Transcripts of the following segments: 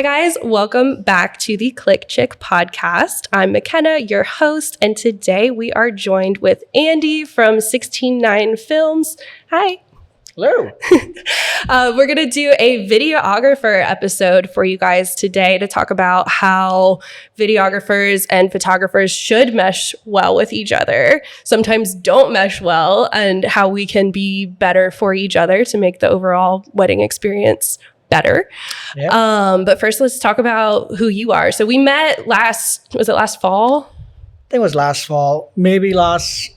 guys, welcome back to the Click Chick podcast. I'm McKenna, your host, and today we are joined with Andy from 169 Films. Hi. Hello. We're going to do a videographer episode for you guys today to talk about how videographers and photographers should mesh well with each other, sometimes don't mesh well, and how we can be better for each other to make the overall wedding experience better. Yep. But first, let's talk about who you are. So we met last fall? I think it was last fall, maybe last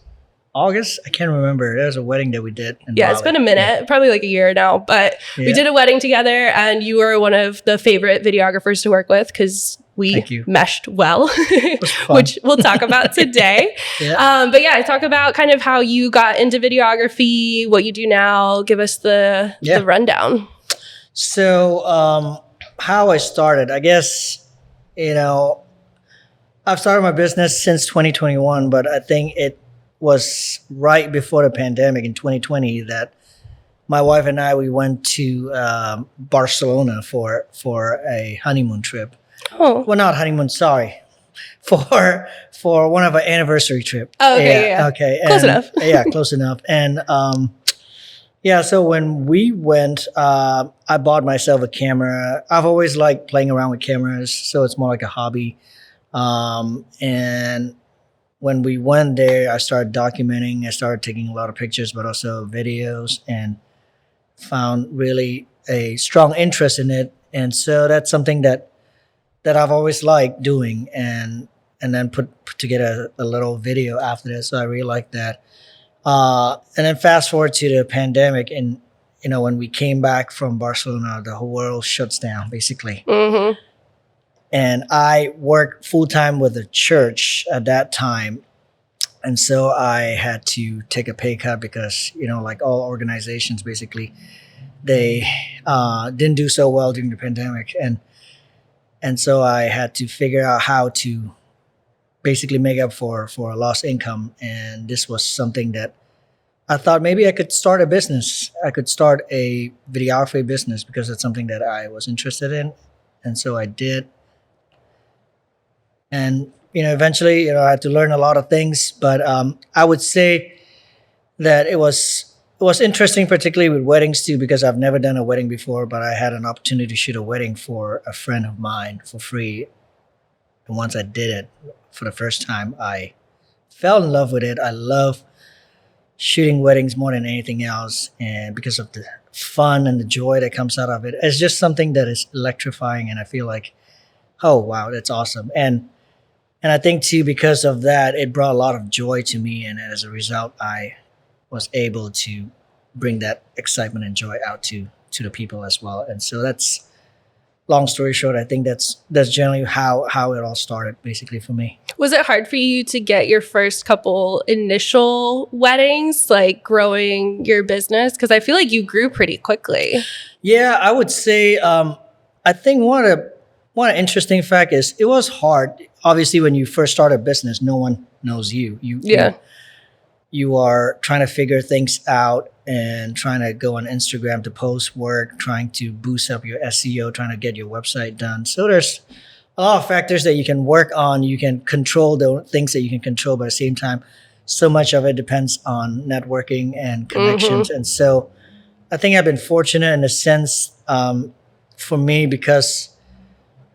August. I can't remember. There was a wedding that we did in Raleigh. It's been a minute, probably like a year now. But we did a wedding together, and you were one of the favorite videographers to work with because we meshed well, which we'll talk about today. But talk about kind of how you got into videography, what you do now. Give us the rundown. So how I started, I guess, I've started my business since 2021, but I think it was right before the pandemic in 2020 that my wife and we went to Barcelona for a honeymoon trip. Oh, well, not honeymoon. Sorry, for one of our anniversary trip. Oh, okay, okay, close enough. Close enough. And so when we went, I bought myself a camera. I've always liked playing around with cameras, so it's more like a hobby. And when we went there, I started documenting. I started taking a lot of pictures, but also videos, and found really a strong interest in it. And so that's something that I've always liked doing, and then put together a little video after that. So I really like that. And then fast forward to the pandemic, and when we came back from Barcelona, the whole world shuts down basically. Mm-hmm. And I worked full time with a church at that time, and so I had to take a pay cut because like all organizations, basically, they didn't do so well during the pandemic, and so I had to figure out how to basically make up for a lost income. And this was something that I thought maybe I could start a business. I could start a videography business because it's something that I was interested in. And so I did. And, eventually, I had to learn a lot of things, but I would say that it was interesting, particularly with weddings too, because I've never done a wedding before, but I had an opportunity to shoot a wedding for a friend of mine for free. And once I did it for the first time, I fell in love with it. I love shooting weddings more than anything else. And because of the fun and the joy that comes out of it, it's just something that is electrifying. And I feel like, oh, wow, that's awesome. And I think too, because of that, it brought a lot of joy to me. And as a result, I was able to bring that excitement and joy out to the people as well. And so that's, long story short, I think that's generally how it all started, basically, for me. Was it hard for you to get your first couple initial weddings, like growing your business? Because I feel like you grew pretty quickly. Yeah, I would say, I think one interesting fact is it was hard. Obviously, when you first start a business, no one knows you. You are trying to figure things out and trying to go on Instagram to post work, trying to boost up your SEO, trying to get your website done. So there's a lot of factors that you can work on. You can control the things that you can control, but at the same time, so much of it depends on networking and connections. Mm-hmm. And so I think I've been fortunate in a sense for me because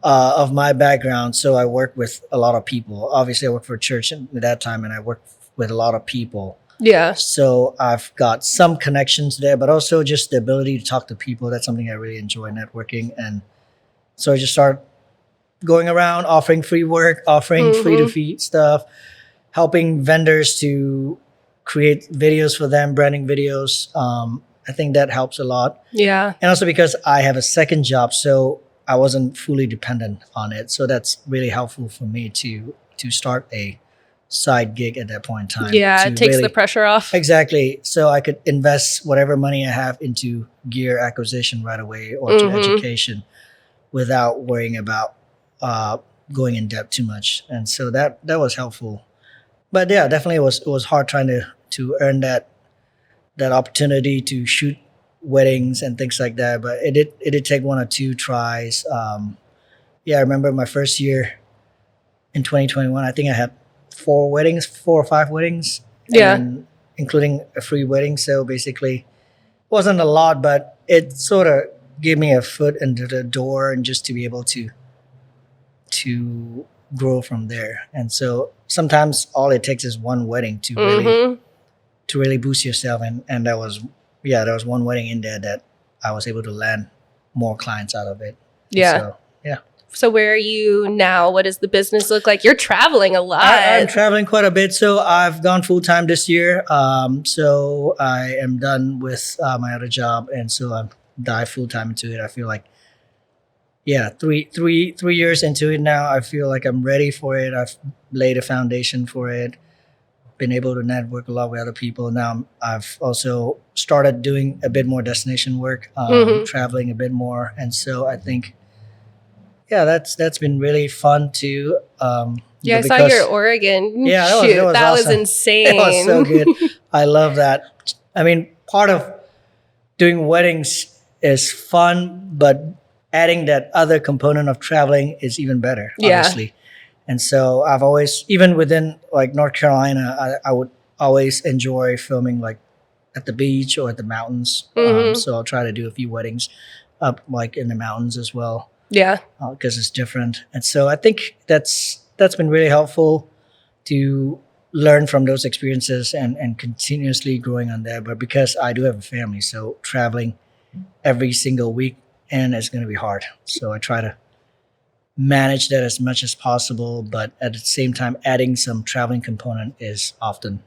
of my background. So I work with a lot of people. Obviously, I worked for a church at that time, and I worked with a lot of people. Yeah. So I've got some connections there, but also just the ability to talk to people. That's something I really enjoy, networking. And so I just started going around offering free work, offering free to feed stuff, helping vendors to create videos for them, branding videos. I think that helps a lot. Yeah. And also because I have a second job, so I wasn't fully dependent on it. So that's really helpful for me to start a side gig at that point in time. Yeah, it takes the pressure off. Exactly. So I could invest whatever money I have into gear acquisition right away or to education without worrying about going in debt too much. And so that was helpful. But yeah, definitely it was hard trying to earn that opportunity to shoot weddings and things like that. But it did take one or two tries. yeah, I remember my first year in 2021. I think I had 4 or 5 weddings, Yeah. and including a free wedding. So basically, wasn't a lot, but it sort of gave me a foot into the door, and just to be able to grow from there. And so sometimes all it takes is one wedding to really boost yourself. And that was, yeah, there was one wedding in there that I was able to land more clients out of it. Yeah. So, yeah. So where are you now? What does the business look like? You're traveling a lot. I'm traveling quite a bit. So I've gone full time this year. So I am done with my other job, and so I've dived full time into it. I feel like, yeah, three years into it now, I feel like I'm ready for it. I've laid a foundation for it. Been able to network a lot with other people. Now I've also started doing a bit more destination work, traveling a bit more, and so I think, yeah, that's been really fun too. Yeah, I saw your Oregon shoot. That was awesome. insane. It was so good. I love that. I mean, part of doing weddings is fun, but adding that other component of traveling is even better, obviously. And so I've always, even within like North Carolina, I would always enjoy filming like at the beach or at the mountains. So I'll try to do a few weddings up like in the mountains as well. Yeah. Because it's different. And so I think that's been really helpful to learn from those experiences and continuously growing on that. But because I do have a family, so traveling every single week and it's going to be hard. So I try to manage that as much as possible, but at the same time, adding some traveling component is often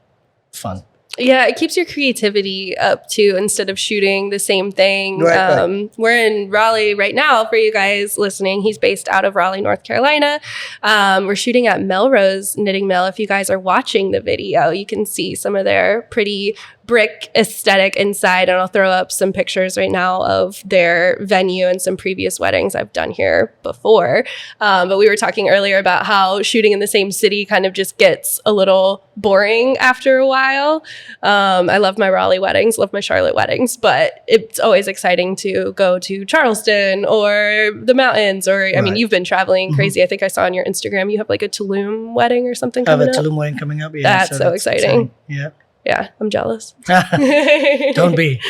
fun. Yeah, it keeps your creativity up too, instead of shooting the same thing. Right. We're in Raleigh right now for you guys listening. He's based out of Raleigh, North Carolina. We're shooting at Melrose Knitting Mill. If you guys are watching the video, you can see some of their pretty brick aesthetic inside, and I'll throw up some pictures right now of their venue and some previous weddings I've done here before. But we were talking earlier about how shooting in the same city kind of just gets a little boring after a while. I love my Raleigh weddings, love my Charlotte weddings, but it's always exciting to go to Charleston or the mountains, or I mean, you've been traveling crazy. I think I saw on your Instagram you have like a Tulum wedding or something coming up. I have a Tulum wedding coming up. Yeah, that's so exciting. Yeah. Yeah, I'm jealous. Don't be.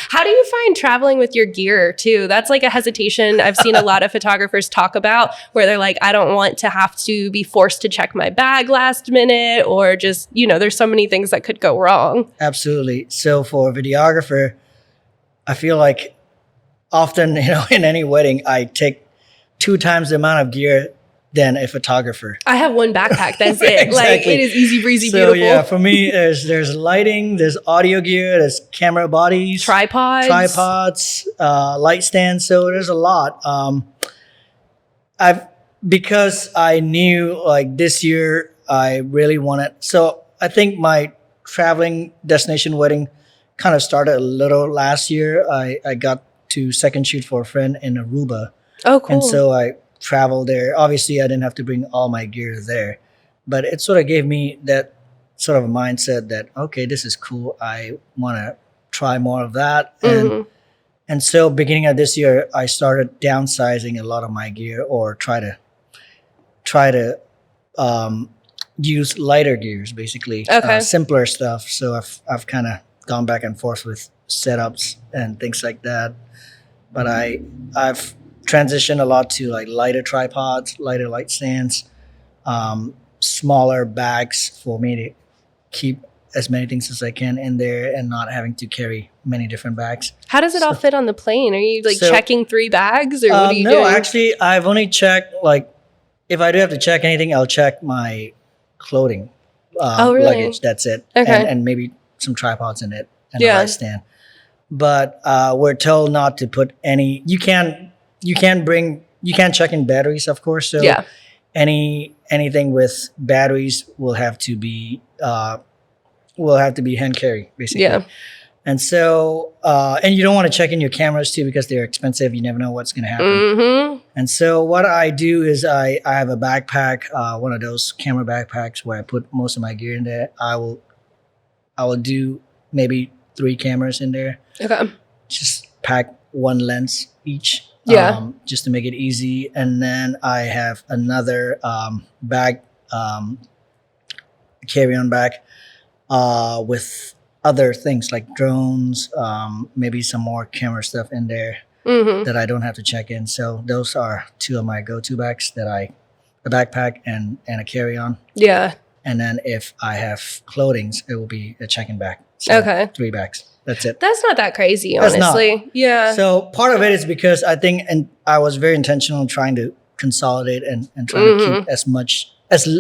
How do you find traveling with your gear too? That's like a hesitation I've seen a lot of photographers talk about, where they're like, I don't want to have to be forced to check my bag last minute, or just, you know, there's so many things that could go wrong. Absolutely. So for a videographer, I feel like often, you know, in any wedding, I take 2 times the amount of gear than a photographer. I have one backpack. That's it. Exactly. Like, it is easy breezy, so, beautiful. Yeah, for me, there's lighting, there's audio gear, there's camera bodies, tripods, light stands. So there's a lot. Because I knew like this year I really wanted. So I think my traveling destination wedding kind of started a little last year. I got to second shoot for a friend in Aruba. Oh, cool. And so I travel there. Obviously, I didn't have to bring all my gear there, but it sort of gave me that sort of a mindset that, okay, this is cool. I want to try more of that. And so beginning of this year, I started downsizing a lot of my gear, or try to use lighter gears, basically, simpler stuff. So I've kind of gone back and forth with setups and things like that. But I've transitioned a lot to like lighter tripods, lighter light stands, smaller bags for me to keep as many things as I can in there and not having to carry many different bags. How does it all fit on the plane? Are you like checking 3 bags, or what are you doing? No, actually, I've only checked, like, if I do have to check anything, I'll check my clothing, really? luggage. That's it. Okay. And maybe some tripods in it and a light stand. But we're told not to put any. You can't check in batteries, of course. So anything with batteries will have to be hand carry, basically. Yeah. And so and you don't want to check in your cameras too, because they're expensive. You never know what's going to happen. And so what I do is I have a backpack, one of those camera backpacks where I put most of my gear in there. I will do maybe 3 cameras in there. Okay. Just pack 1 lens each. just to make it easy. And then I have another bag, carry-on bag with other things like drones, maybe some more camera stuff in there that I don't have to check in. So those are two of my go-to bags a backpack and a carry-on. Yeah. And then if I have clothing, it will be a check-in bag. So 3 bags. That's it. That's not that crazy, honestly. Yeah. So part of it is because I think, and I was very intentional in trying to consolidate and trying to keep as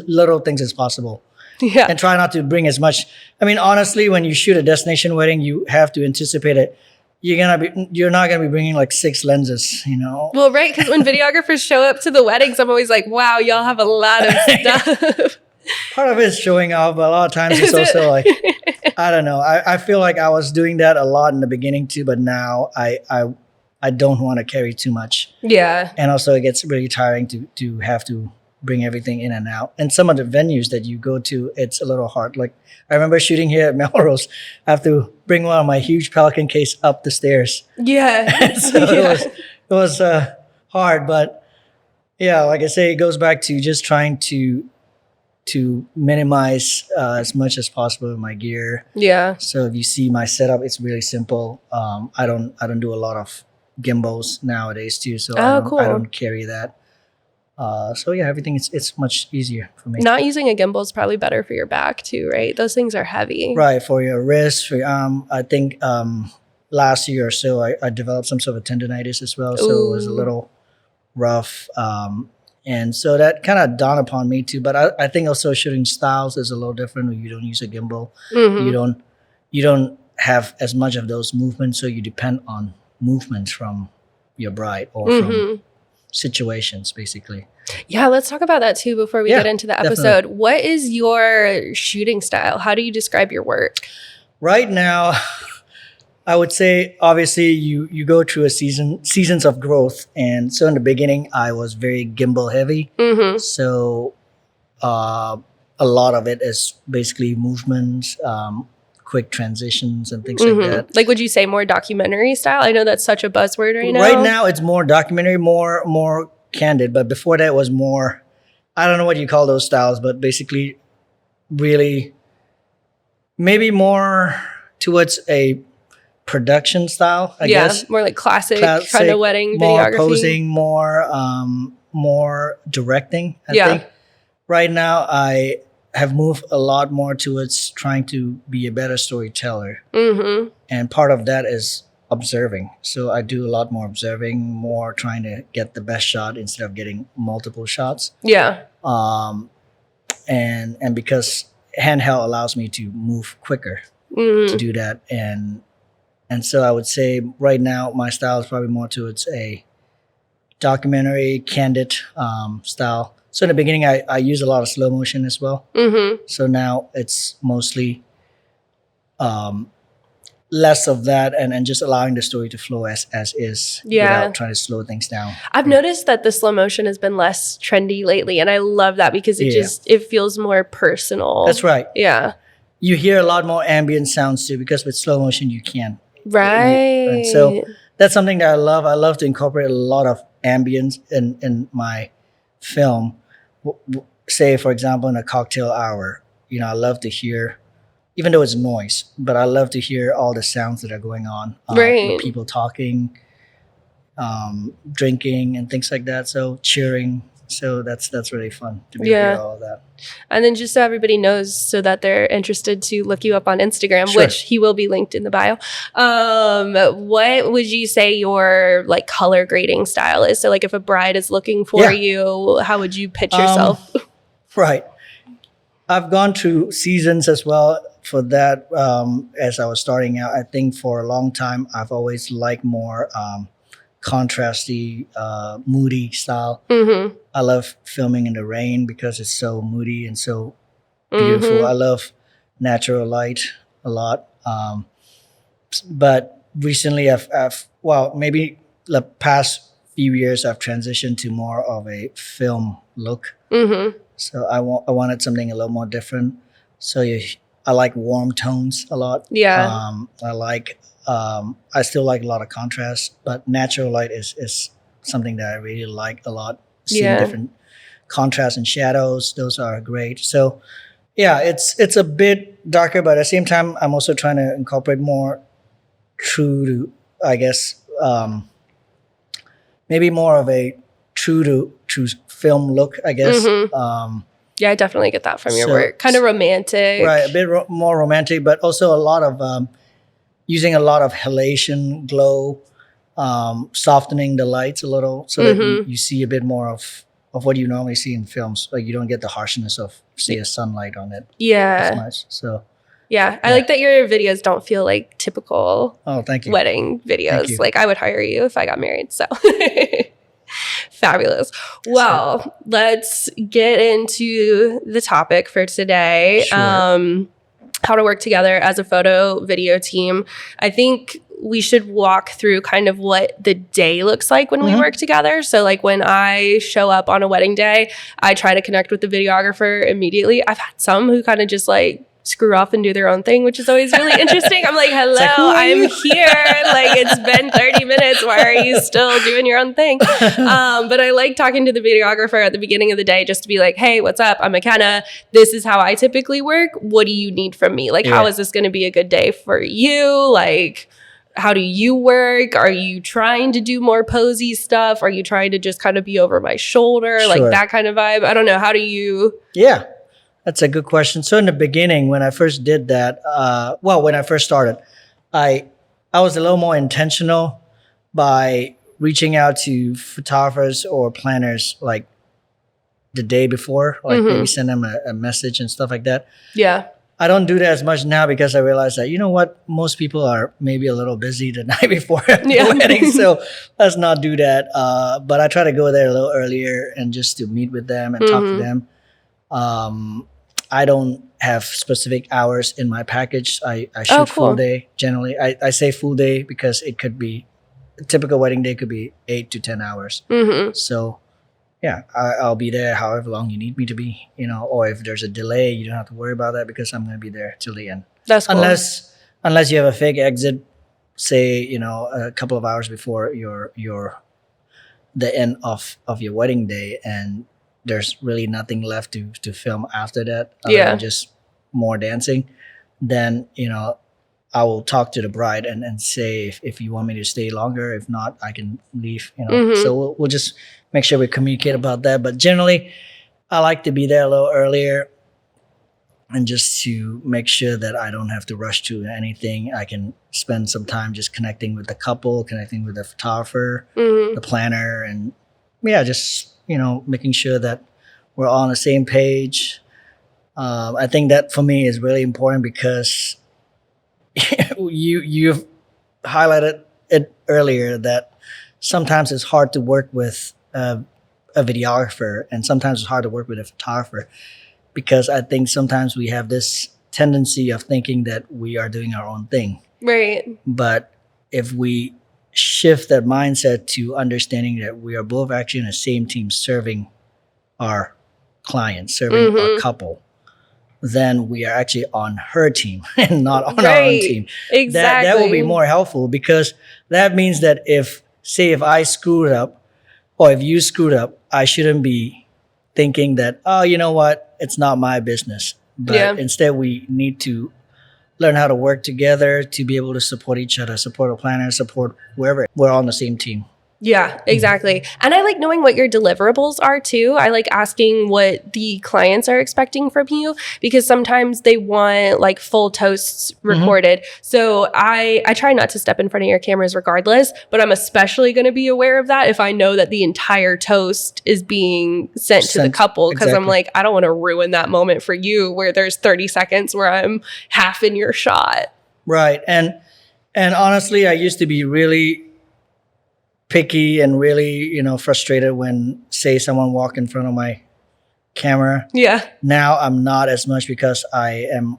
little things as possible. Yeah. And try not to bring as much. I mean, honestly, when you shoot a destination wedding, you have to anticipate it. You're not gonna be bringing like 6 lenses, you know. Well, right, because when videographers show up to the weddings, I'm always like, wow, y'all have a lot of stuff. Part of it is showing off, but a lot of times it's also like, I don't know. I feel like I was doing that a lot in the beginning too, but now I don't want to carry too much. Yeah. And also it gets really tiring to have to bring everything in and out. And some of the venues that you go to, it's a little hard. Like I remember shooting here at Melrose, I have to bring one of my huge Pelican case up the stairs. Yeah. So it was hard, but yeah, like I say, it goes back to just trying to minimize as much as possible my gear. Yeah. So if you see my setup, it's really simple. I don't do a lot of gimbals nowadays too, so I don't carry that. So yeah, everything it's much easier for me. Not using a gimbal is probably better for your back too, right? Those things are heavy. Right, for your wrist, for your arm. I think last year or so I developed some sort of tendonitis as well, so it was a little rough. And so that kind of dawned upon me too. But I think also shooting styles is a little different when you don't use a gimbal. You don't have as much of those movements, so you depend on movements from your bride or from situations, basically. Yeah, let's talk about that too before we get into the episode. Definitely. What is your shooting style? How do you describe your work? Right now, I would say obviously you go through seasons of growth, and so in the beginning I was very gimbal heavy. So a lot of it is basically movements, quick transitions and things like that. Like, would you say more documentary style? I know that's such a buzzword right now. Right now it's more documentary, more candid, but before that was more, I don't know what you call those styles, but basically really maybe more towards a production style, I guess. More like classic kind of wedding more videography. Posing, more directing, I think. Right now I have moved a lot more towards trying to be a better storyteller. And part of that is observing. So I do a lot more observing, more trying to get the best shot instead of getting multiple shots. Yeah. And because handheld allows me to move quicker to do that. And so I would say right now my style is probably more towards a documentary, candid style. So in the beginning, I used a lot of slow motion as well. So now it's mostly less of that and just allowing the story to flow as is without trying to slow things down. I've noticed that the slow motion has been less trendy lately, and I love that because it feels more personal. That's right. Yeah. You hear a lot more ambient sounds too, because with slow motion you can. Right. And so that's something that I love. I love to incorporate a lot of ambience in my film. Say, for example, in a cocktail hour, I love to hear, even though it's noise, but I love to hear all the sounds that are going on. With people talking, drinking, and things like that. So cheering. So that's really fun to be able to do all of that. And then just so everybody knows, so that they're interested to look you up on Instagram, which he will be linked in the bio. What would you say your like color grading style is? So like if a bride is looking for you, how would you pitch yourself? Right. I've gone through seasons as well for that. As I was starting out, I think for a long time, I've always liked more contrasty, moody style. I love filming in the rain because it's so moody and so beautiful. I love natural light a lot. But recently maybe the past few years I've transitioned to more of a film look. So I wanted something a little more different. So I like warm tones a lot. I still like a lot of contrast, but natural light is something that I really like a lot. Seeing Yeah. different contrasts and shadows, those are great. So yeah, it's a bit darker, but at the same time, I'm also trying to incorporate more true to, I guess, maybe more of a true to film look, I guess. Yeah, I definitely get that from your So- work. Kind of romantic. Right, a bit more romantic, but also a lot of using a lot of halation, glow, softening the lights a little so that you see a bit more of what you normally see in films. Like you don't get the harshness of, say, a sunlight on it as Yeah. much. So, Yeah. I like that your videos don't feel like typical oh, thank you. wedding videos. you. Like I would hire you if I got married. So fabulous. Well, let's get into the topic for today. Sure. How to work together as a photo video team. I think we should walk through kind of what the day looks like when we work together. So like when I show up on a wedding day, I try to connect with the videographer immediately. I've had some who kind of just like screw off and do their own thing, which is always really interesting. I'm like, hello, like, who are I'm you? here. Like it's been 30 minutes. Why are you still doing your own thing? But I like talking to the videographer at the beginning of the day just to be like, hey, what's up? I'm McKenna. This is how I typically work. What do you need from me? Like, how is this going to be a good day for you? Like, how do you work? Are you trying to do more posy stuff? Are you trying to just kind of be over my shoulder? Like Sure. that kind of vibe? I don't know. How do you? Yeah, that's a good question. So in the beginning, when I first did that, when I first started, I was a little more intentional by reaching out to photographers or planners like the day before, like maybe send them a message and stuff like that. Yeah. I don't do that as much now because I realize that, you know what, most people are maybe a little busy the night before the wedding, so let's not do that. But I try to go there a little earlier and just to meet with them and talk to them. I don't have specific hours in my package. I shoot full day generally. I say full day because it could be, a typical wedding day could be 8 to 10 hours. So yeah, I'll be there however long you need me to be, you know, or if there's a delay, you don't have to worry about that because I'm going to be there till the end. That's cool. Unless you have a fake exit, say, you know, a couple of hours before the end of your wedding day, and there's really nothing left to film after that other than just more dancing, then, you know, I will talk to the bride and say if you want me to stay longer. If not, I can leave, you know. So we'll just make sure we communicate about that. But generally, I like to be there a little earlier and just to make sure that I don't have to rush to anything. I can spend some time just connecting with the couple, connecting with the photographer, the planner, and just, you know, making sure that we're all on the same page. I think that for me is really important because you've highlighted it earlier that sometimes it's hard to work with a videographer, and sometimes it's hard to work with a photographer because I think sometimes we have this tendency of thinking that we are doing our own thing. Right. But if we shift that mindset to understanding that we are both actually in the same team serving our clients, serving our couple, then we are actually on her team and not on our own team. Exactly. That will be more helpful because that means that if I screwed up or if you screwed up, I shouldn't be thinking that, oh, you know what, it's not my business. But instead we need to learn how to work together to be able to support each other, support a planner, support whoever. We're all on the same team. Yeah, exactly. And I like knowing what your deliverables are too. I like asking what the clients are expecting from you because sometimes they want like full toasts recorded. So I try not to step in front of your cameras regardless, but I'm especially going to be aware of that if I know that the entire toast is being sent to the couple because I'm like, I don't want to ruin that moment for you where there's 30 seconds where I'm half in your shot. Right. And honestly, I used to be really picky and really, you know, frustrated when, say, someone walked in front of my camera. Yeah. Now I'm not as much because I am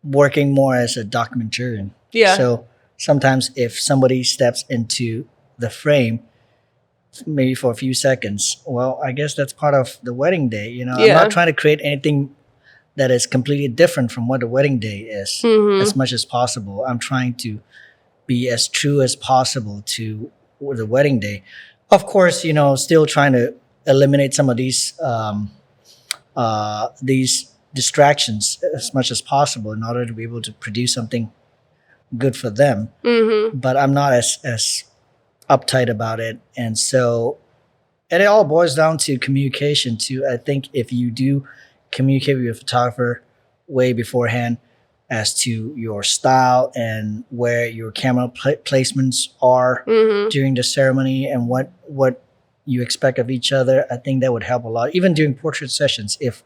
working more as a documentarian. Yeah. So sometimes if somebody steps into the frame, maybe for a few seconds, well, I guess that's part of the wedding day. You know, I'm not trying to create anything that is completely different from what the wedding day is as much as possible. I'm trying to be as true as possible to the wedding day. of course, still trying to eliminate some of these distractions as much as possible in order to be able to produce something good for them. But I'm not as uptight about it. And it all boils down to communication too. I think if you do communicate with your photographer way beforehand as to your style and where your camera placements are during the ceremony and what you expect of each other, I think that would help a lot. Even during portrait sessions, if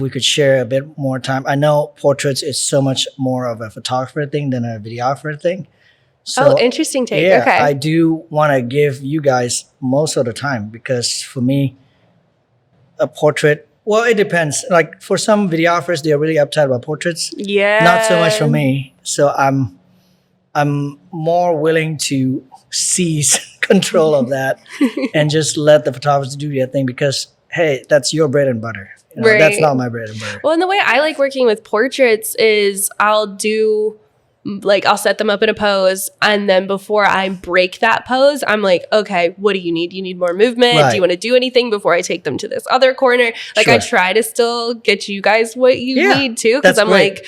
we could share a bit more time. I know portraits is so much more of a photographer thing than a videographer thing. So, interesting take. Yeah, okay. I do want to give you guys most of the time because for me, a portrait, well, it depends. Like for some videographers, they're really uptight about portraits. Yeah. Not so much for me. So I'm more willing to seize control of that and just let the photographers do their thing because, hey, that's your bread and butter. Right. That's not my bread and butter. Well, and the way I like working with portraits is I'll set them up in a pose. And then before I break that pose, I'm like, okay, what do you need? You need more movement? Right. Do you want to do anything before I take them to this other corner? Like I try to still get you guys what you need too. Cause I'm great. Like,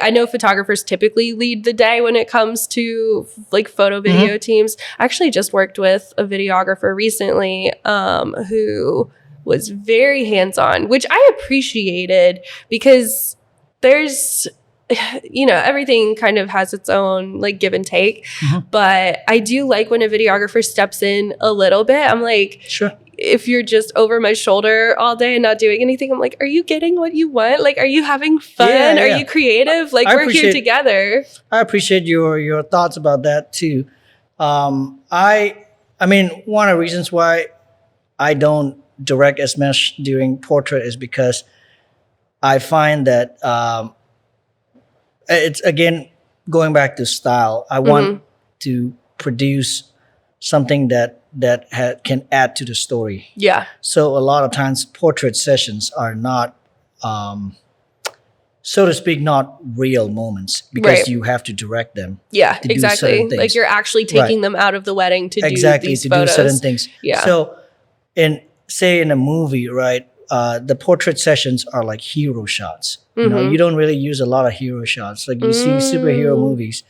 I know photographers typically lead the day when it comes to like photo video teams. I actually just worked with a videographer recently who was very hands-on, which I appreciated because there's, everything kind of has its own like give and take. But I do like when a videographer steps in a little bit. I'm like, sure. If you're just over my shoulder all day and not doing anything, I'm like, are you getting what you want? Like, are you having fun? Yeah. Are you creative? Like, we're here together. I appreciate your thoughts about that too. I mean, one of the reasons why I don't direct as much during portrait is because I find that it's again going back to style. I want to produce something that can add to the story. Yeah. So a lot of times portrait sessions are not, so to speak, not real moments because you have to direct them. Yeah, exactly. Like you're actually taking them out of the wedding to do these photos. Do certain things. Yeah. So in a movie, right? The portrait sessions are like hero shots. You don't really use a lot of hero shots. Like you see superhero movies,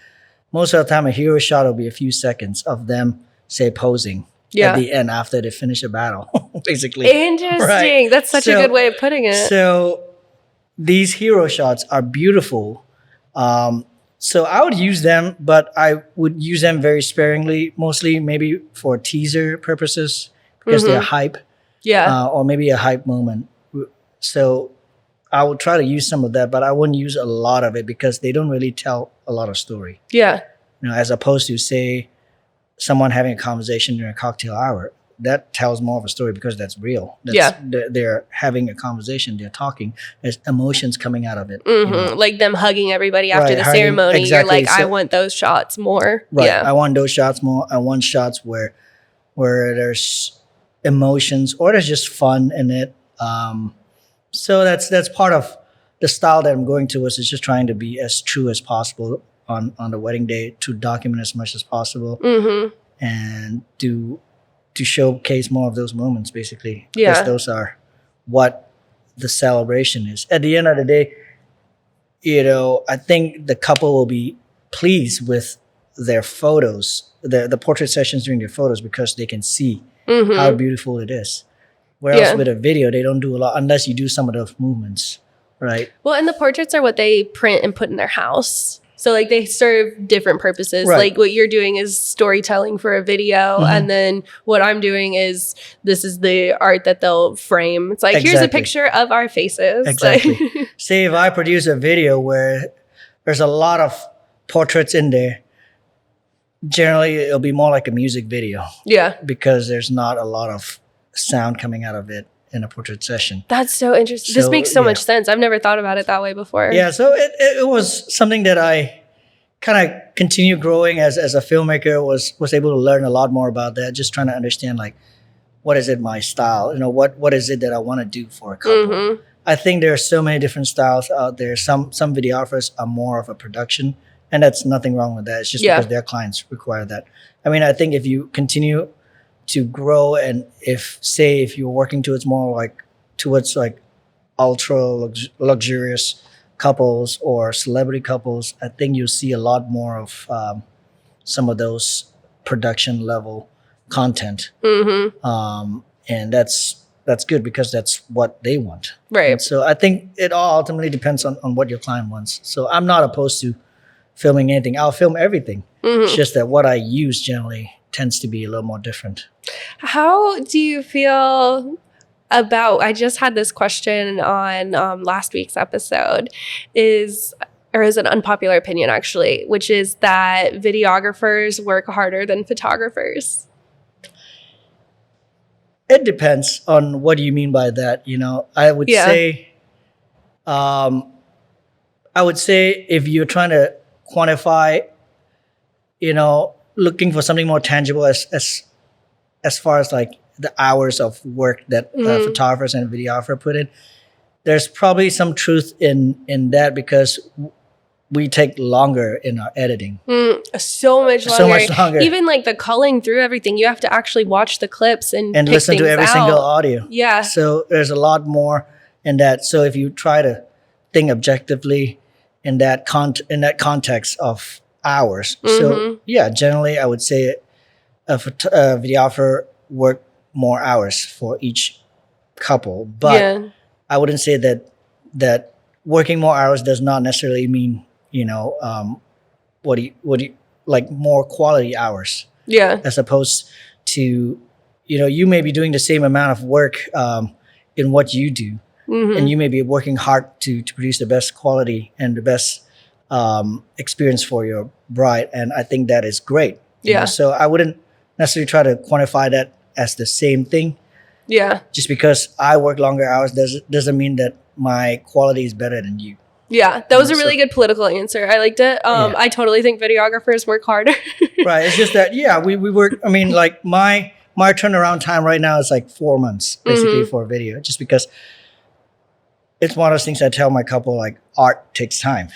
most of the time a hero shot will be a few seconds of them, say, posing at the end after they finish a battle, basically. Interesting. Right? That's such a good way of putting it. So these hero shots are beautiful. So I would use them, but I would use them very sparingly, mostly maybe for teaser purposes because they're hype. Yeah. Or maybe a hype moment. So I would try to use some of that, but I wouldn't use a lot of it because they don't really tell a lot of story. Yeah. As opposed to, say, someone having a conversation during a cocktail hour. That tells more of a story because that's real. They're having a conversation. They're talking. There's emotions coming out of it. Like them hugging everybody after the ceremony. Exactly. You're like, I want those shots more. Right. Yeah. I want those shots more. I want shots where there's emotions or there's just fun in it. So that's part of the style that I'm going towards is just trying to be as true as possible on the wedding day to document as much as possible and to showcase more of those moments basically. Because those are what the celebration is. At the end of the day, I think the couple will be pleased with their photos, the portrait sessions during their photos because they can see how beautiful it is. Whereas with a video, they don't do a lot unless you do some of those movements, right? Well, and the portraits are what they print and put in their house. So like they serve different purposes. Right. Like what you're doing is storytelling for a video. And then what I'm doing is this is the art that they'll frame. It's like, here's a picture of our faces. Exactly. Say if I produce a video where there's a lot of portraits in there, generally it'll be more like a music video. Yeah. Because there's not a lot of sound coming out of it in a portrait session. That's so interesting. This makes so much sense. I've never thought about it that way before. Yeah, so it was something that I kind of continued growing as a filmmaker, was able to learn a lot more about that, just trying to understand like, what is it my style? What is it that I want to do for a couple? I think there are so many different styles out there. Some videographers are more of a production, and that's nothing wrong with that. It's just because their clients require that. I mean, I think if you continue to grow, and if you're working towards ultra luxurious couples or celebrity couples, I think you'll see a lot more of some of those production level content, and that's good because that's what they want. Right. And so I think it all ultimately depends on what your client wants. So I'm not opposed to filming anything. I'll film everything. It's just that what I use generally tends to be a little more different. How do you feel about, I just had this question on last week's episode, is an unpopular opinion actually, which is that videographers work harder than photographers. It depends on what you mean by that. I would say if you're trying to quantify, looking for something more tangible as far as like the hours of work that photographers and videographers put in, there's probably some truth in that because we take longer in our editing. So much longer. So much longer. Even like the culling through everything, you have to actually watch the clips and pick listen to every things single out. audio. Yeah. So there's a lot more in that. So if you try to think objectively in that context of hours, so yeah, generally I would say a videographer work more hours for each couple, but I wouldn't say that working more hours does not necessarily mean what do you like more quality hours, as opposed to you may be doing the same amount of work in what you do, and you may be working hard to produce the best quality and the best experience for your bride, and I think that is great. So I wouldn't necessarily try to quantify that as the same thing. Just because I work longer hours doesn't mean that my quality is better than you. Yeah, that was a really good political answer. I liked it. I totally think videographers work harder. Right. It's just that, we work. I mean, like my turnaround time right now is like 4 months basically for a video, just because it's one of those things I tell my couple, like art takes time,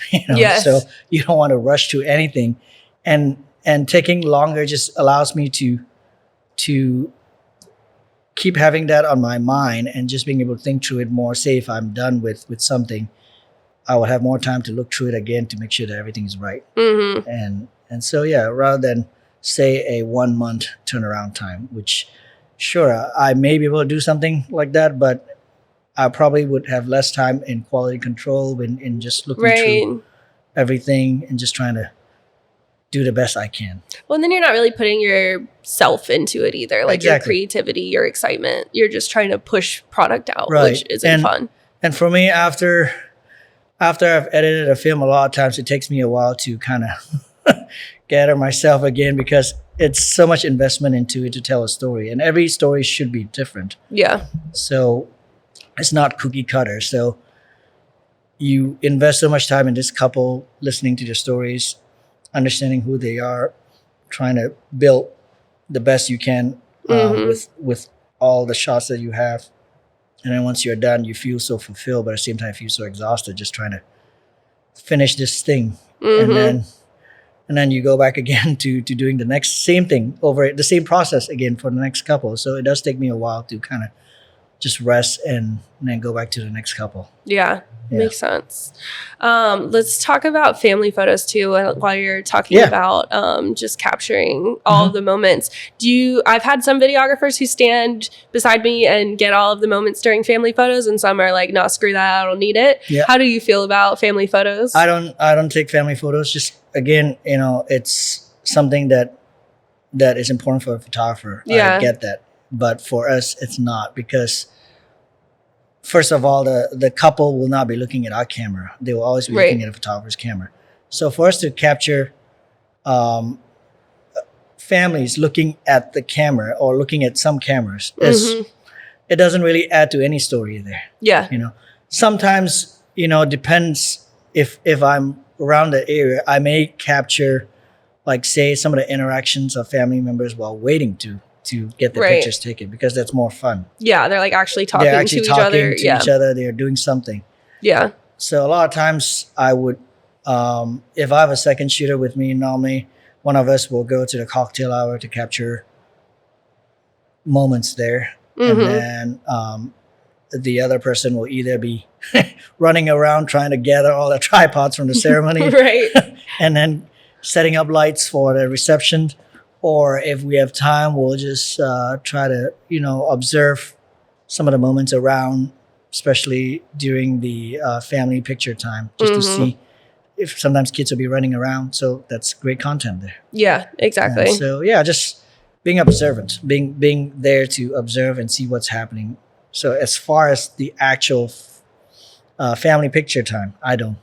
so you don't want to rush to anything. And taking longer just allows me to keep having that on my mind and just being able to think through it more. Say if I'm done with something, I will have more time to look through it again to make sure that everything is right. And so, rather than say a 1 month turnaround time, which sure, I may be able to do something like that, but I probably would have less time in quality control in just looking through everything and just trying to do the best I can. Well, and then you're not really putting yourself into it either, like your creativity, your excitement. You're just trying to push product out, which isn't fun. And for me, after I've edited a film, a lot of times it takes me a while to kind of gather myself again, because it's so much investment into it to tell a story, and every story should be different. So it's not cookie cutter. So you invest so much time in this couple, listening to their stories, understanding who they are, trying to build the best you can with all the shots that you have. And then once you're done, you feel so fulfilled, but at the same time, you feel so exhausted just trying to finish this thing. And then you go back again to doing the next same thing over the same process again for the next couple. So it does take me a while to kind of just rest and then go back to the next couple. Makes sense. Let's talk about family photos too, while you're talking about just capturing all of the moments. I've had some videographers who stand beside me and get all of the moments during family photos, and some are like, no, screw that, I don't need it. How do you feel about family photos? I don't take family photos. Just again, it's something that is important for a photographer. I get that. But for us, it's not, because first of all, the couple will not be looking at our camera. They will always be looking at a photographer's camera. So for us to capture families looking at the camera or looking at some cameras, it doesn't really add to any story there. Sometimes, depends if I'm around the area, I may capture, like say, some of the interactions of family members while waiting to get the pictures taken, because that's more fun. They're like actually talking to each other. They're doing something. So a lot of times I would, if I have a second shooter with me, normally one of us will go to the cocktail hour to capture moments there. And then the other person will either be running around trying to gather all the tripods from the ceremony, Right. and then setting up lights for the reception. Or if we have time, we'll just try to, observe some of the moments around, especially during the family picture time, just to see if sometimes kids will be running around. So that's great content there. Yeah, exactly. And so yeah, just being observant, being there to observe and see what's happening. So as far as the actual family picture time, I don't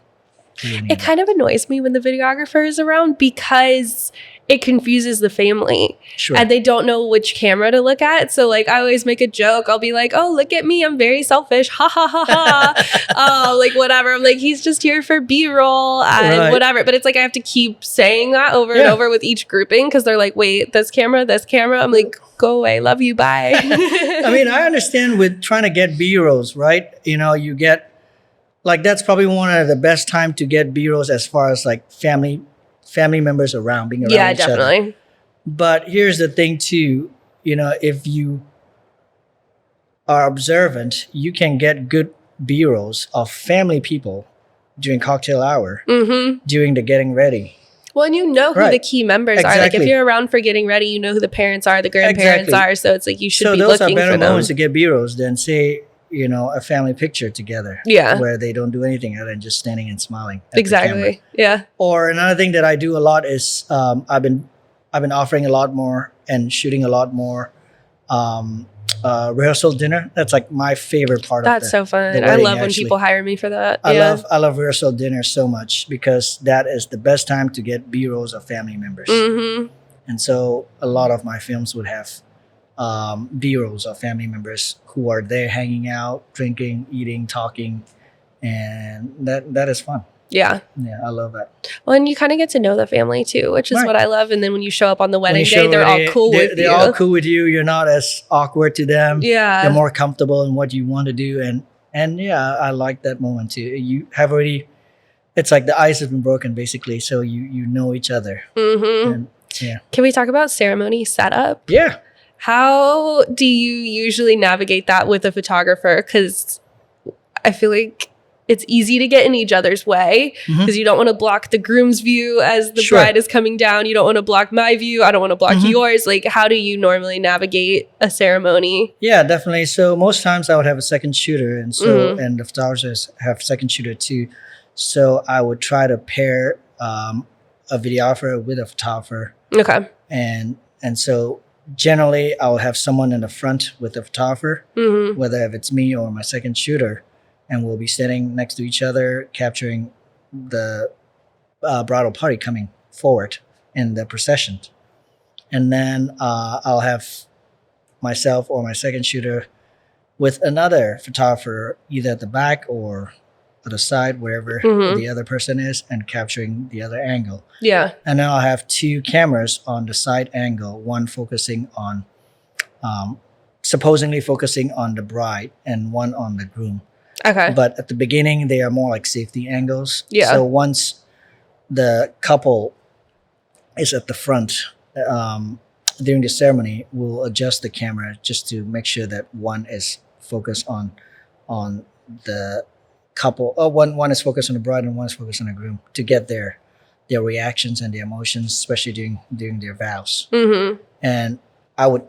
do any of It that. kind of annoys me when the videographer is around because it confuses the family. Sure. And they don't know which camera to look at. So like I always make a joke. I'll be like, oh, look at me. I'm very selfish. Ha ha ha ha. Like whatever. I'm like, he's just here for B-roll and Right. whatever. But it's like I have to keep saying that over and over with each grouping because they're like, wait, this camera. I'm like, go away. Love you. Bye. I mean, I understand with trying to get B-rolls, right? You get, like, that's probably one of the best time to get B-rolls as far as like family members around, being around Yeah, each other. definitely. But here's the thing too, if you are observant, you can get good B-rolls of family people during cocktail hour, during the getting ready. Well, and you know who Right. the key members are. Like if Exactly. you're around for getting ready, you know who the parents are, the grandparents Exactly. are. So it's like you should So be those are looking better for them. moments to get B-rolls than say, a family picture together. Yeah. Where they don't do anything other than just standing and smiling at the camera. Exactly. Yeah. Or another thing that I do a lot is I've been offering a lot more and shooting a lot more rehearsal dinner. That's like my favorite part That's of so fun. the I wedding, love when actually. people hire me for that. I Yeah. love rehearsal dinner so much because that is the best time to get B-rolls of family members. And so a lot of my films would have B-rolls of family members who are there hanging out, drinking, eating, talking, and that is fun. Yeah. Yeah, I love that. Well, and you kind of get to know the family too, which is Right. what I love. And then when you show up on the When wedding you day, show they're all it, cool with they're you. all cool with you. You're not as awkward to them. Yeah. They're more comfortable in what you want to do, and yeah, I like that moment too. You have already, it's like the ice has been broken basically, so you know each other. And yeah, Can we talk about ceremony setup? yeah. How do you usually navigate that with a photographer? Because I feel like it's easy to get in each other's way because you don't want to block the groom's view as the Sure. bride is coming down. You don't want to block my view. I don't want to block yours. Like, how do you normally navigate a ceremony? Yeah, definitely. So most times I would have a second shooter, and so and the photographers have second shooter too. So I would try to pair a videographer with a photographer, Okay. and so generally I'll have someone in the front with the photographer, whether if it's me or my second shooter, and we'll be standing next to each other, capturing the bridal party coming forward in the procession, and then I'll have myself or my second shooter with another photographer either at the back or at the side, wherever the other person is, and capturing the other angle. Yeah. And then I'll have two cameras on the side angle, one focusing on, supposedly focusing on the bride, and one on the groom. Okay. But at the beginning, they are more like safety angles. Yeah. So once the couple is at the front, during the ceremony, we'll adjust the camera just to make sure that one is focused on the couple. One is focused on the bride and one is focused on the groom to get their reactions and their emotions, especially during their vows. And I would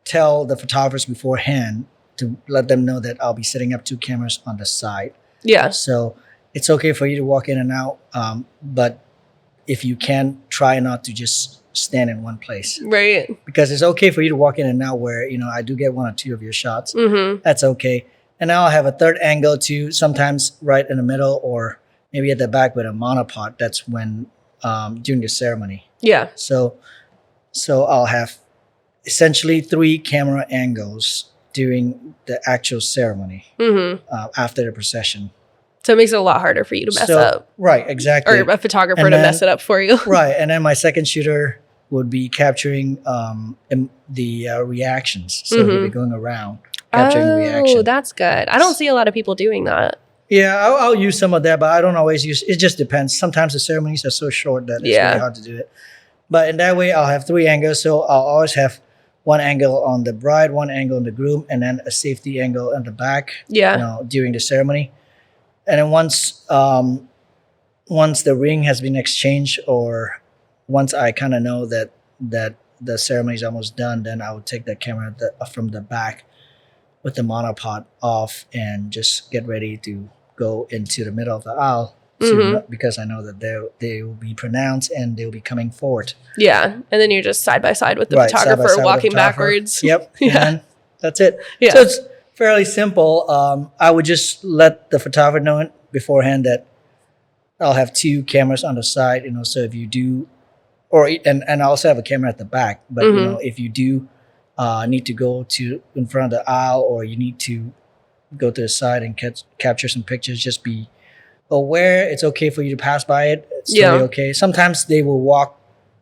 tell the photographers beforehand to let them know that I'll be setting up two cameras on the side. Yeah. So it's okay for you to walk in and out, but if you can, try not to just stand in one place, Right. because it's okay for you to walk in and out where, I do get one or two of your shots. That's okay. And now I'll have a third angle too, sometimes right in the middle or maybe at the back with a monopod. That's when during the ceremony. Yeah. So I'll have essentially 3 camera angles during the actual ceremony after the procession. So it makes it a lot harder for you to mess up. Right, exactly. Or a photographer And to then- mess it up for you. Right, and then my second shooter would be capturing the reactions. So he'll be going around capturing the reaction. Oh, that's good. I don't see a lot of people doing that. Yeah, I'll use some of that, but I don't always use. It just depends. Sometimes the ceremonies are so short that it's Yeah. really hard to do it. But in that way, I'll have 3 angles. So I'll always have one angle on the bride, one angle on the groom, and then a safety angle at the back. Yeah. During the ceremony. And then once the ring has been exchanged, or once I kind of know that the ceremony is almost done, then I would take the camera from the back with the monopod off and just get ready to go into the middle of the aisle because I know that they will be pronounced and they will be coming forward. Yeah. And then you're just side by side with the photographer walking backwards. Yep. Yeah. And then that's it. Yeah. So it's fairly simple. I would just let the photographer know it beforehand that I'll have 2 cameras on the side, so if you do, and I also have a camera at the back, but if you do need to go in front of the aisle, or you need to go to the side and capture some pictures, just be aware it's okay for you to pass by it. It's totally okay. Sometimes they will walk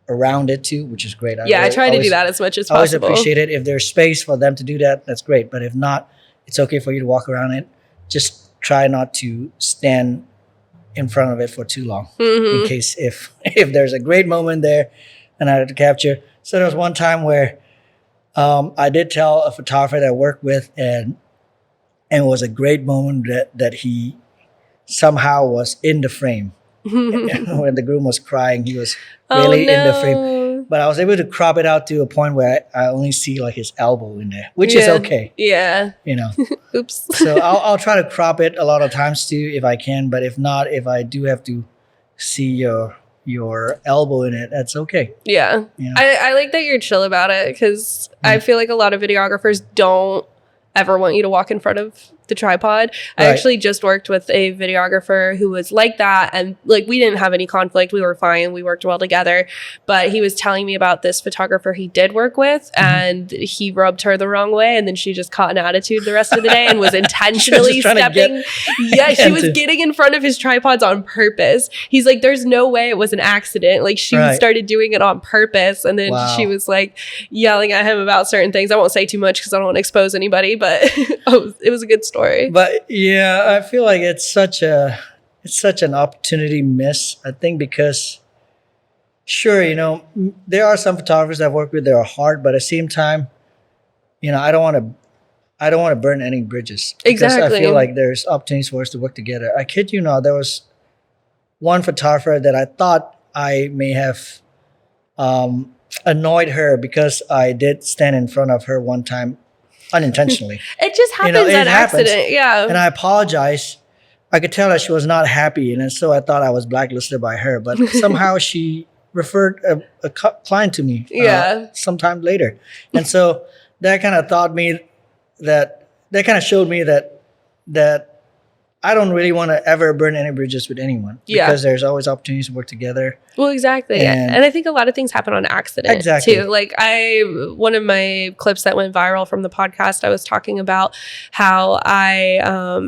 around it too, which is great. I try to do that as much as possible. I always appreciate it. If there's space for them to do that, that's great. But if not, it's okay for you to walk around it. Just try not to stand in front of it for too long, in case if there's a great moment there and I had to capture. So there was one time where I did tell a photographer that I worked with, and it was a great moment that he somehow was in the frame. When the groom was crying, he was really in the frame. But I was able to crop it out to a point where I only see like his elbow in there, which is okay. Yeah. Oops. So I'll try to crop it a lot of times too if I can. But if not, if I do have to see your elbow in it, that's okay. Yeah. I like that you're chill about it, because I feel like a lot of videographers don't ever want you to walk in front of the tripod. I actually just worked with a videographer who was like that, and like we didn't have any conflict. We were fine. We worked well together. But he was telling me about this photographer he did work with, and he rubbed her the wrong way, and then she just caught an attitude the rest of the day and was intentionally stepping. She was getting in front of his tripods on purpose. He's like, there's no way it was an accident. Like she started doing it on purpose, and then she was like yelling at him about certain things. I won't say too much because I don't want to expose anybody, but it was a good story. But yeah, I feel like it's such an opportunity miss, I think, because sure, there are some photographers I've worked with that are hard, but at the same time, I don't want to burn any bridges. Because I feel like there's opportunities for us to work together. I kid you not, there was one photographer that I thought I may have annoyed her because I did stand in front of her one time unintentionally. It just happens on accident. Yeah. And I apologize. I could tell that she was not happy. And so I thought I was blacklisted by her. But somehow she referred a client to me sometime later. And so that kind of showed me that I don't really want to ever burn any bridges with anyone. Because there's always opportunities to work together. Well, exactly. And I think a lot of things happen on accident too. Like one of my clips that went viral from the podcast, I was talking about how I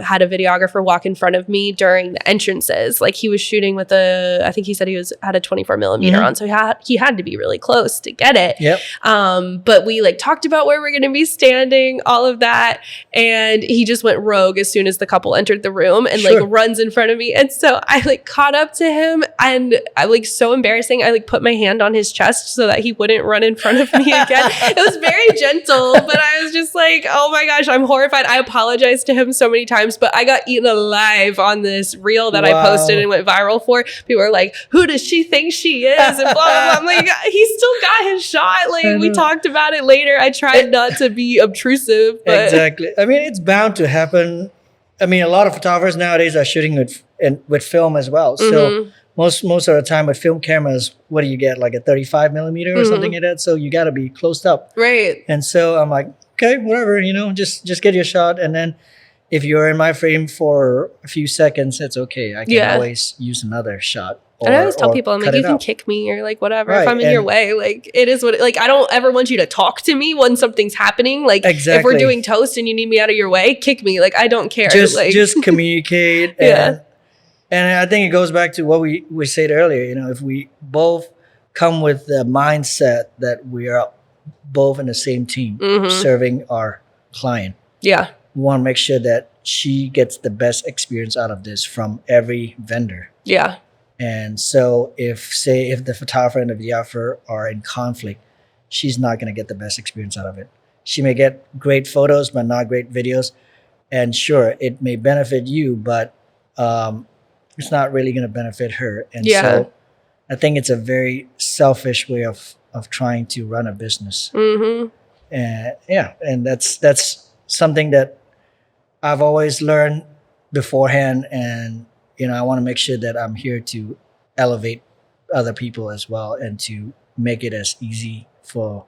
had a videographer walk in front of me during the entrances. Like he was shooting with I think he said he had a 24 millimeter on. So he had to be really close to get it. Yep. But we like talked about where we're going to be standing, all of that. And he just went rogue as soon as the couple entered the room and like runs in front of me. And so I like caught up to him, and I like so embarrassing. I like put my hand on his chest so that he wouldn't run in front of me again. It was very gentle, but I was just like, oh my gosh, I'm horrified. I apologized to him so many times, but I got eaten alive on this reel that I posted and went viral for. People were like, who does she think she is? And blah, blah, blah. I'm like, he still got his shot. Like we talked about it later. I tried not to be obtrusive. But. Exactly. I mean, it's bound to happen. I mean, a lot of photographers nowadays are shooting with film as well. So most of the time with film cameras, what do you get? Like a 35 millimeter or something like that. So you got to be closed up. Right. And so I'm like, okay, whatever, just get your shot. And then if you're in my frame for a few seconds, it's okay. I can always use another shot. And I always tell people, I'm like, you can kick me or like whatever. If I'm in your way, like it is what, like, I don't ever want you to talk to me when something's happening. Like if we're doing toast and you need me out of your way, kick me. Like, I don't care. Just communicate. And I think it goes back to what we said earlier. If we both come with the mindset that we are both in the same team serving our client. Yeah. We want to make sure that she gets the best experience out of this from every vendor. And so if the photographer and the videographer are in conflict, she's not going to get the best experience out of it. She may get great photos, but not great videos. And sure, it may benefit you, but it's not really going to benefit her. And so I think it's a very selfish way of trying to run a business. Mm-hmm. And and that's something that I've always learned beforehand. And, I want to make sure that I'm here to elevate other people as well and to make it as easy for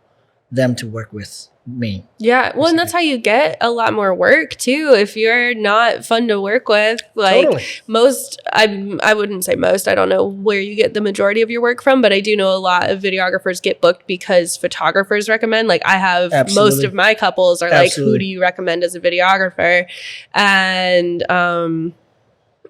them to work with me. Yeah. Well, and that's how you get a lot more work too. If you're not fun to work with, like most, I wouldn't say most, I don't know where you get the majority of your work from, but I do know a lot of videographers get booked because photographers recommend. Like I have most of my couples are like, who do you recommend as a videographer? And,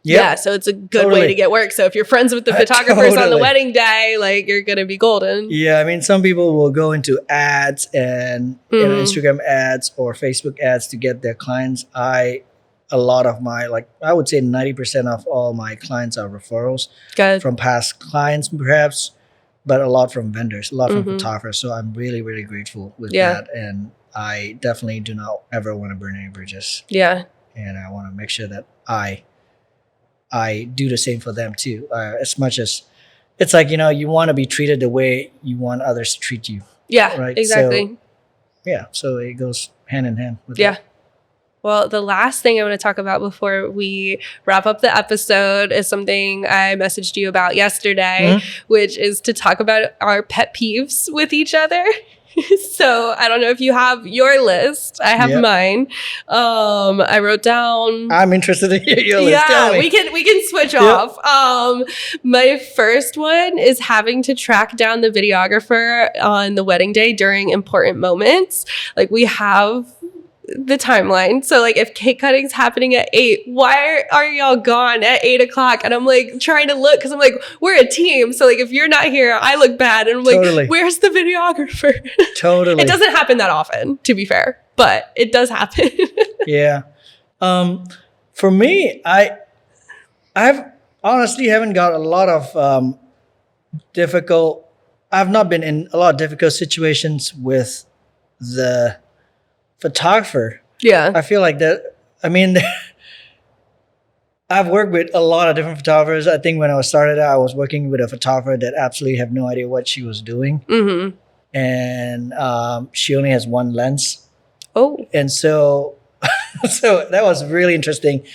yeah, so it's a good way to get work. So if you're friends with the photographers on the wedding day, like you're going to be golden. Yeah, I mean, some people will go into ads and Instagram ads or Facebook ads to get their clients. I would say 90% of all my clients are referrals from past clients, perhaps, but a lot from vendors, a lot from photographers. So I'm really, really grateful with that. And I definitely do not ever want to burn any bridges. Yeah. And I want to make sure that I do the same for them too. As much as it's like, you want to be treated the way you want others to treat you. Yeah, right? Exactly. So it goes hand in hand with that. Well, the last thing I want to talk about before we wrap up the episode is something I messaged you about yesterday, which is to talk about our pet peeves with each other. So I don't know if you have your list. I have mine. I wrote down. I'm interested in your list. Yeah, we can switch off. My first one is having to track down the videographer on the wedding day during important moments. Like we have the timeline. So like if cake cutting's happening at 8, why are y'all gone at 8 o'clock? And I'm like trying to look because I'm like, we're a team. So like if you're not here, I look bad. And I'm like, where's the videographer? Totally. It doesn't happen that often, to be fair, but it does happen. Yeah. For me, I've honestly haven't got a lot of I've not been in a lot of difficult situations with the photographer. Yeah. I feel like that. I mean, I've worked with a lot of different photographers. I think when I started out, I was working with a photographer that absolutely have no idea what she was doing. Mm-hmm. And she only has one lens. Oh. And so that was really interesting.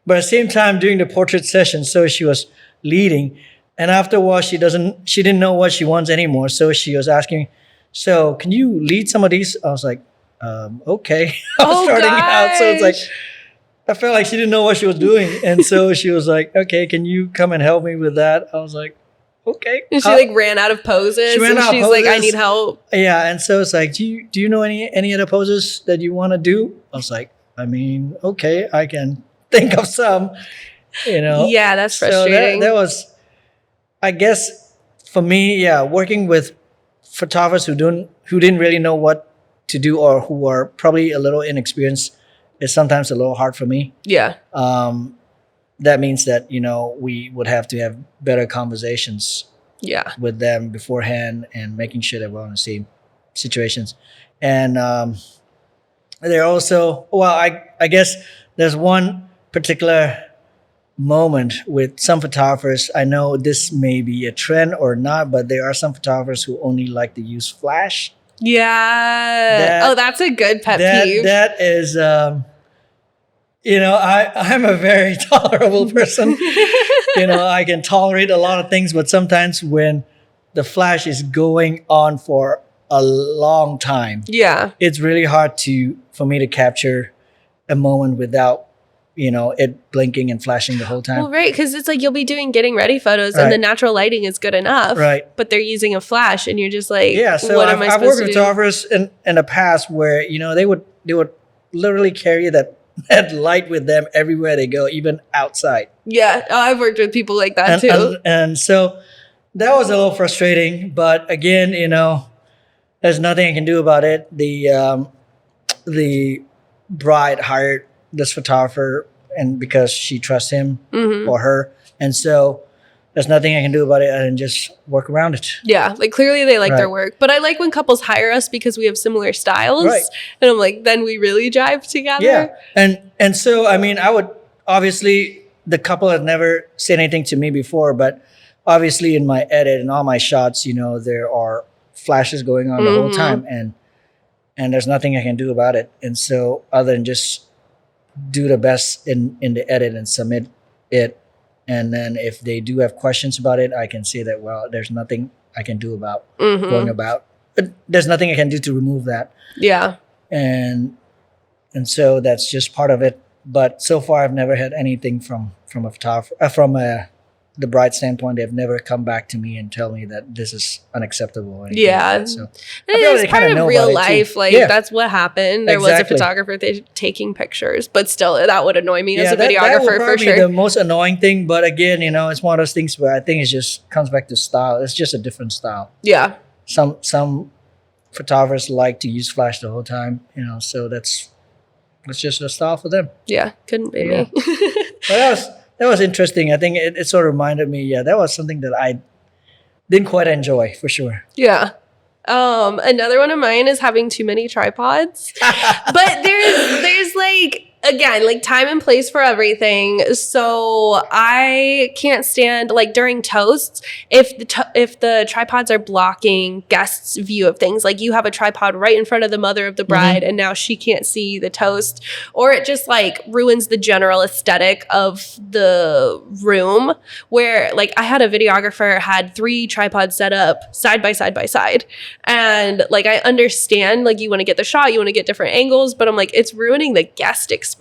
But at the same time, during the portrait session, so she was leading. And after a while, she didn't know what she wants anymore. So she was asking, so can you lead some of these? I was like, okay. I was starting out. So it's like, I felt like she didn't know what she was doing. And so she was like, okay, can you come and help me with that? I was like, okay. And she ran out of poses. She's like, I need help. Yeah. And so it's like, do you know any other poses that you want to do? I was like, I mean, okay, I can think of some, Yeah, that's frustrating. So that was, I guess for me, working with photographers who didn't really know what to do or who are probably a little inexperienced is sometimes a little hard for me. Yeah. That means that, we would have to have better conversations with them beforehand and making sure that we're on the same situations. And they're also, I guess there's one particular moment with some photographers. I know this may be a trend or not, but there are some photographers who only like to use flash. Yeah. That's a good pet peeve. That is, I'm a very tolerable person. I can tolerate a lot of things, but sometimes when the flash is going on for a long time, it's really hard for me to capture a moment without it blinking and flashing the whole time. Well, right, because it's like you'll be doing getting ready photos and the natural lighting is good enough, right? But they're using a flash and you're just like, so what am I supposed to do? I've worked with photographers in the past where, they would literally carry that light with them everywhere they go, even outside. Yeah, I've worked with people like that too. And so that was a little frustrating, but again, there's nothing I can do about it. The bride hired this photographer and because she trusts him or her. And so there's nothing I can do about it and just work around it. Yeah, like clearly they like their Right. work. But I like when couples hire us because we have similar styles. Right. And I'm like, then we really jive together. Yeah. And so, I mean, I would obviously, the couple had never said anything to me before, but obviously in my edit and all my shots, you know, there are flashes going on the whole time, and there's nothing I can do about it. And so other than just do the best in the edit and submit it. And then if they do have questions about it, I can say that, well, there's nothing I can do about going about. But there's nothing I can do to remove that. Yeah. And so that's just part of it. But so far, I've never had anything from a photographer, the bride standpoint. They've never come back to me and tell me that this is unacceptable. Or anything Yeah. like that. So And I feel it's they part kinda of know real about it, too. life. Like, Yeah. that's what happened. There was a Exactly. photographer taking pictures, but still, that would annoy me as a that videographer would for probably sure. be the most annoying thing. But again, you know, it's one of those things where I think it just comes back to style. It's just a different style. Yeah. Some photographers like to use flash the whole time, you know, so that's just a style for them. Yeah. Couldn't be Yeah. me. But that was interesting. I think it sort of reminded me, that was something that I didn't quite enjoy for sure. Yeah. Another one of mine is having too many tripods. But there's like, again, like time and place for everything. So I can't stand, like during toasts, if the tripods are blocking guests' view of things, like you have a tripod right in front of the mother of the bride and now she can't see the toast, or it just like ruins the general aesthetic of the room, where like I had a videographer had 3 tripods set up side by side by side. And like I understand, like you want to get the shot, you want to get different angles, but I'm like, it's ruining the guest experience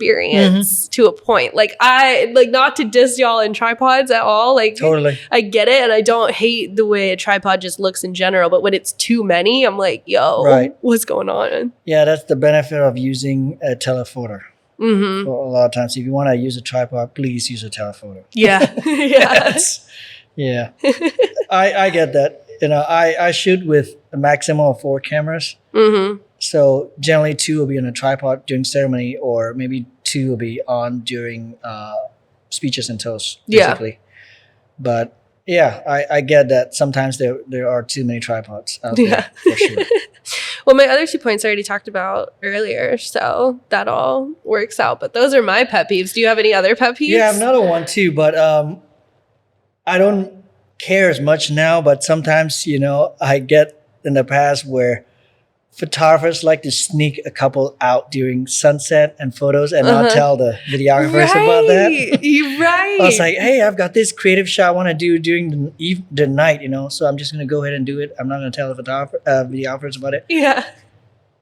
to a point. Like I like, not to diss y'all in tripods at all. Like Totally. I get it, and I don't hate the way a tripod just looks in general, but when it's too many, I'm like, yo, Right. what's going on? Yeah, that's the benefit of using a telephoto. Mm-hmm. For a lot of times, if you want to use a tripod, please use a telephoto. Yeah. Yeah. Yeah. I get that. You know, I shoot with a maximum of 4 cameras. Mm-hmm. So generally 2 will be on a tripod during ceremony, or maybe 2 will be on during speeches and toasts, Yeah. basically. But yeah, I get that sometimes there are too many tripods out there, for sure. Well, my other 2 points I already talked about earlier, so that all works out. But those are my pet peeves. Do you have any other pet peeves? Yeah, I have another one too, but I don't care as much now, but sometimes, you know, I get in the past where photographers like to sneak a couple out during sunset and photos and not tell the videographers about that. You're right. I was like, hey, I've got this creative shot I want to do during the night, you know, so I'm just going to go ahead and do it. I'm not going to tell the videographers about it. Yeah.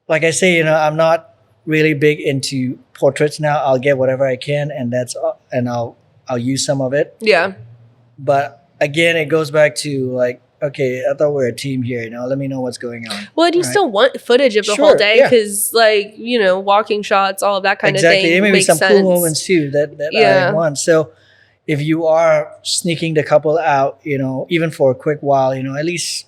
Like I say, you know, I'm not really big into portraits now. I'll get whatever I can, and I'll use some of it. Yeah. But again, it goes back to like, okay, I thought we were a team here. You know, let me know what's going on. Well, and you Right. still want footage of the Sure, whole day yeah. because, like, you know, walking shots, all of that kind of Exactly. thing There may be makes some sense. cool moments too that Yeah. I want. So if you are sneaking the couple out, you know, even for a quick while, you know, at least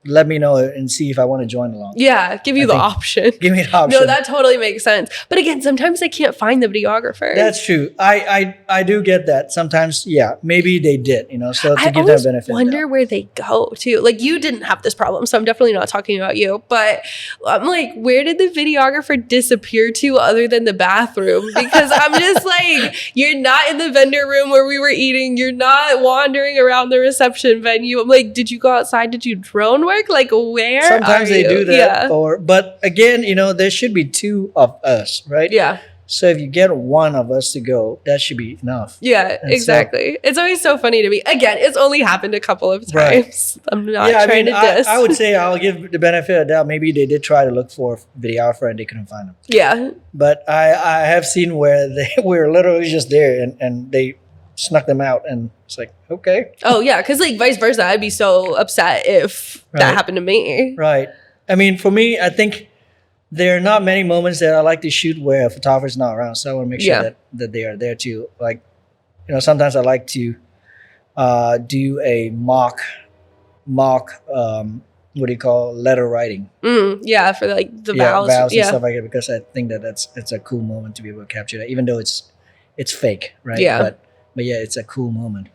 let me know and see if I want to join along. Yeah, give you I the think- option. Give me the option. No, that totally makes sense. But again, sometimes I can't find the videographer. That's true. I do get that. Sometimes, yeah, maybe they did, you know, so to I give them always benefit. of the wonder doubt. where they go too. Like you didn't have this problem, so I'm definitely not talking about you. But I'm like, where did the videographer disappear to other than the bathroom? Because I'm just like, you're not in the vendor room where we were eating. You're not wandering around the reception venue. I'm like, did you go outside? Did you drone work? Like where? Sometimes are they you? do that. Yeah. But again, you know, there should be 2 of us, right? Yeah. So if you get 1 of us to go, that should be enough. Yeah, And so- exactly. It's always so funny to me. Again, it's only happened a couple of Right. times. I'm not trying to diss. I would say I'll give the benefit of the doubt. Maybe they did try to look for a videographer and they couldn't find him. Yeah. But I have seen where they were literally just there and they snuck them out, and it's like, okay. Oh, yeah. Because, like, vice versa, I'd be so upset if that Right. happened to me. Right. I mean, for me, I think there are not many moments that I like to shoot where a photographer's not around. So I want to make sure Yeah. that they are there too. Like, you know, sometimes I like to do a mock what do you call letter writing? Yeah, for, like, the Yeah, vows. vows and Yeah. stuff like that, because I think that it's a cool moment to be able to capture that, even though it's fake, right? Yeah. But yeah, it's a cool moment.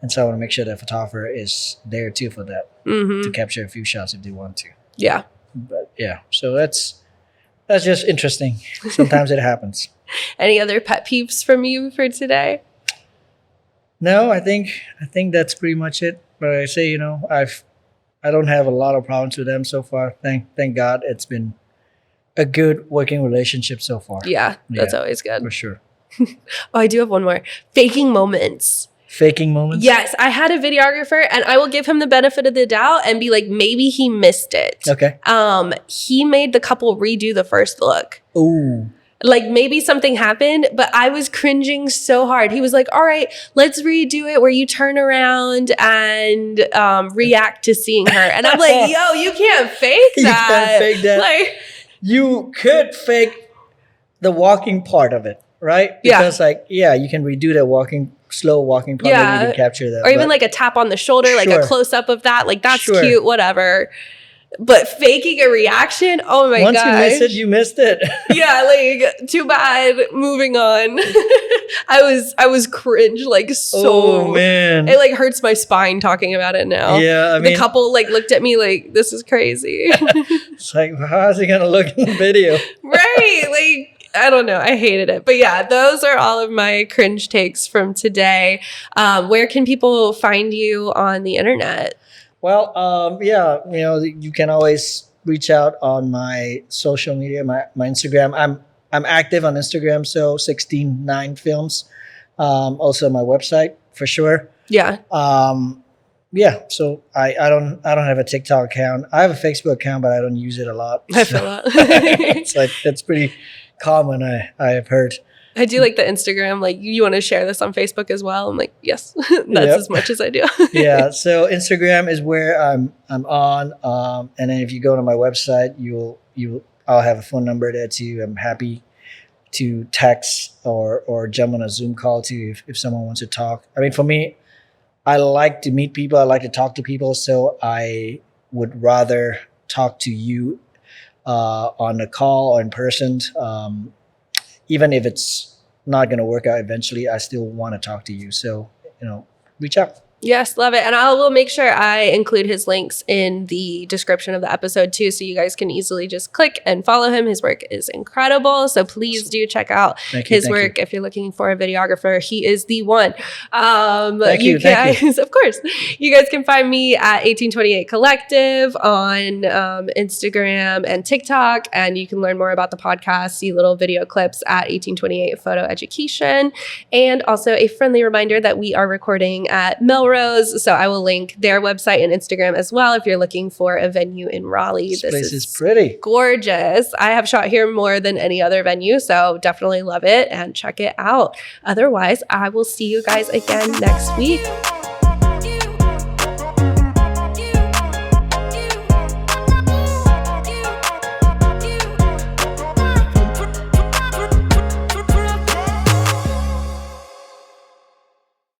And so I want to make sure that photographer is there too for that, to capture a few shots if they want to. Yeah. But yeah, so that's just interesting. Sometimes it happens. Any other pet peeves from you for today? No, I think that's pretty much it. But I say, I don't have a lot of problems with them so far. Thank God, it's been a good working relationship so far. Yeah, that's always good. For sure. Oh, I do have one more. Faking moments. Faking moments? Yes, I had a videographer, and I will give him the benefit of the doubt and be like, maybe he missed it. Okay. He made the couple redo the first look. Ooh. Like maybe something happened, but I was cringing so hard. He was like, all right, let's redo it where you turn around and react to seeing her. And I'm like, yo, you can't fake that. You can't fake that. Like, you could fake the walking part of it, right? Because you can redo that slow walking part and you can capture that. Or even like a tap on the shoulder, like a close up of that. Like that's cute, whatever. But faking a reaction, oh my god! Once you miss it, you missed it. Yeah, like too bad. Moving on. I was cringe like so. Oh man, it like hurts my spine talking about it now. Yeah, I mean, the couple like looked at me like this is crazy. It's like, how's he gonna look in the video? Right, like. I don't know. I hated it. But yeah, those are all of my cringe takes from today. Where can people find you on the internet? Well, you can always reach out on my social media, my Instagram. I'm active on Instagram, so 169 Films. Also my website for sure. Yeah. So I don't have a TikTok account. I have a Facebook account, but I don't use it a lot. I feel that. It's like that's pretty common. I have heard. I do like the Instagram. Like, you want to share this on Facebook as well? I'm like, yes, that's as much as I do. Yeah. So Instagram is where I'm on. And then if you go to my website, I'll have a phone number there too. I'm happy to text or jump on a Zoom call too if someone wants to talk. I mean, for me, I like to meet people. I like to talk to people. So I would rather talk to you on a call or in person. Even if it's not going to work out eventually, I still want to talk to you. So, reach out. Yes, love it. And I will make sure I include his links in the description of the episode too, so you guys can easily just click and follow him. His work is incredible. So please do check out his work. If you're looking for a videographer, he is the one. Thank you. Of course. You guys can find me at 1828 Collective on Instagram and TikTok. And you can learn more about the podcast, see little video clips at 1828 Photo Education. And also a friendly reminder that we are recording at Melrose. So I will link their website and Instagram as well if you're looking for a venue in Raleigh. This place is pretty gorgeous. I have shot here more than any other venue, so definitely love it and check it out. Otherwise, I will see you guys again next week.